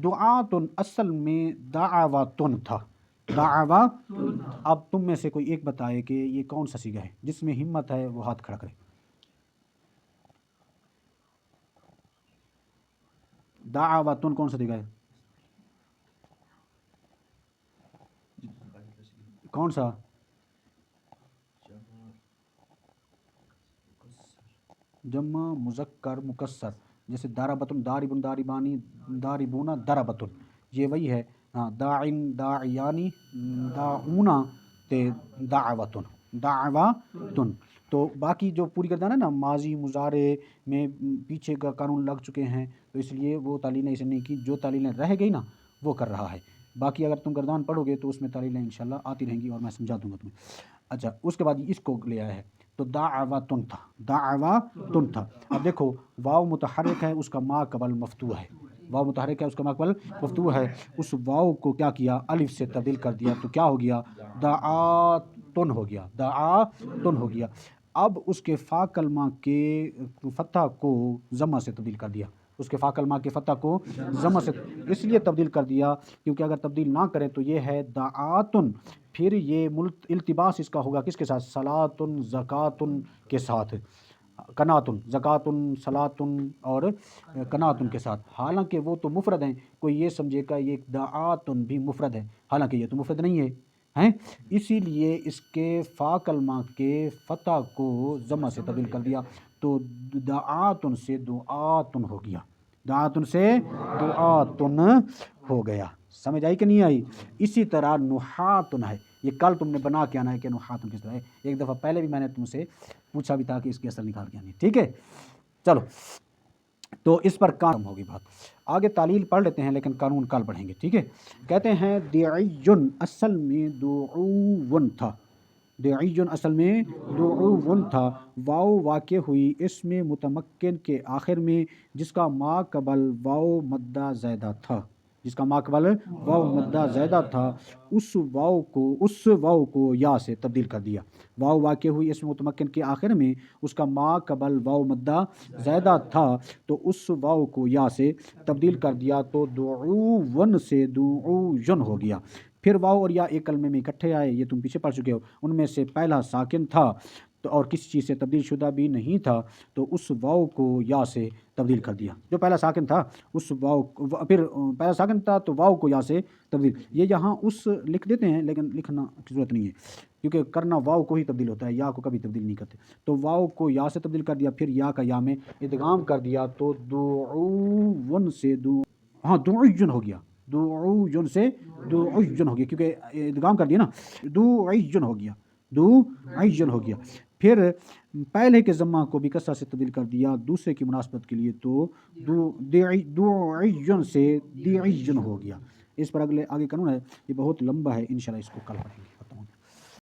دعاتن اصل میں دعواتن تھا، دعوا۔ اب تم میں سے کوئی ایک بتائے کہ یہ کون سا صیغہ ہے، جس میں ہمت ہے وہ ہاتھ کھڑا کرے۔ دعواتن کون سا صیغہ ہے؟ کون سا؟ جمع مذکر مکسر، جیسے داربتن، داربن، داربانی، داربونا، دربتن، یہ وہی ہے۔ ہاں، داعن، داعیانی، داعونا، تے دعوتن، دعواتن۔ تو باقی جو پوری گردان ہے نا، ماضی مضارع میں پیچھے کا قانون لگ چکے ہیں، تو اس لیے وہ تعلیلیں اسے نہیں کی، جو تعلیلیں رہ گئی نا وہ کر رہا ہے۔ باقی اگر تم گردان پڑھو گے تو اس میں تعلیلیں انشاءاللہ آتی رہیں گی اور میں سمجھا دوں گا تمہیں۔ اچھا، اس کے بعد اس کو لے آیا ہے، تو دعواتن تھا، دعواتن تھا۔ اب دیکھو واو متحرک ہے، اس کا ما قبل مفتوح ہے، واو متحرک ہے، اس کا ما قبل مفتوح ہے، اس واو کو کیا کیا؟ الف سے تبدیل کر دیا، تو کیا ہو گیا؟ دعاتن ہو گیا، دعاتن ہو گیا۔ اب اس کے فا کلمہ کے فتح کو ضمہ سے تبدیل کر دیا، اس کے فا کلمہ کے فتح کو ضمہ سے اس لیے تبدیل کر دیا کیونکہ اگر تبدیل نہ کرے تو یہ ہے دعاتن، پھر یہ التباس اس کا ہوگا کس کے ساتھ؟ صلاتن، زکاتن کے ساتھ، کناتن، زکاتن، صلاتن اور کناتن کے ساتھ۔ حالانکہ وہ تو مفرد ہیں، کوئی یہ سمجھے گا یہ دعاتن بھی مفرد ہے، حالانکہ یہ تو مفرد نہیں ہے، ہیں؟ اسی لیے اس کے فا کلمہ کے فتح کو ضمہ سے تبدیل کر دیا، تو دعاتن سے دعاتن ہو گیا، دعاتن سے دعاتن ہو گیا۔ سمجھ آئی کہ نہیں آئی؟ اسی طرح نحاتن ہے، یہ کل تم نے بنا کے آنا ہے کہ نحاتن کس طرح ہے، ایک دفعہ پہلے بھی میں نے تم سے پوچھا بھی تھا کہ اس کی اصل نکال کے آنی، ٹھیک ہے؟ چلو، تو اس پر کام ہوگی بات، آگے تعلیل پڑھ لیتے ہیں لیکن قانون کل پڑھیں گے، ٹھیک ہے؟ کہتے ہیں دعیٌ اصل میں دعوٌ تھا، دعیٌ اصل میں دعوٌ تھا، واو واقع ہوئی اس میں متمکن کے آخر میں جس کا ما قبل واو مدہ زائدہ تھا، جس کا ما قبل واو مدہ زائدہ تھا، اس واو کو یا سے تبدیل کر دیا، واو واقع ہوئی اس متمکن کے آخر میں اس کا ما قبل واو مدہ زائدہ تھا، تو اس واو کو یا سے تبدیل کر دیا، تو دعوون سے دعوین ہو گیا۔ پھر واو اور یا ایک کلمے میں اکٹھے آئے، یہ تم پیچھے پڑھ چکے ہو، ان میں سے پہلا ساکن تھا تو اور کسی چیز سے تبدیل شدہ بھی نہیں تھا، تو اس واو کو یا سے تبدیل کر دیا، جو پہلا ساکن تھا اس واو، پھر پہلا ساکن تھا تو واو کو یا سے تبدیل، یہ یہاں اس لکھ دیتے ہیں لیکن لکھنا کی ضرورت نہیں ہے کیونکہ کرنا واو کو ہی تبدیل ہوتا ہے، یا کو کبھی تبدیل نہیں کرتے، تو واو کو یا سے تبدیل کر دیا، پھر یا کا یا میں ادغام کر دیا، تو دعوون سے دعوین ہو گیا، دعوین سے دعوین ہو گیا کیونکہ ادغام کر دیا نا، دعوین ہو گیا، دعوین ہو گیا۔ پھر پہلے کے ضمہ کو بھی کسرہ سے تبدیل کر دیا دوسرے کی مناسبت کے لیے، تو دعوین سے دعوین ہو گیا۔ اس پر آگے قانون ہے، یہ بہت لمبا ہے، انشاءاللہ اس کو کل پڑھیں گے۔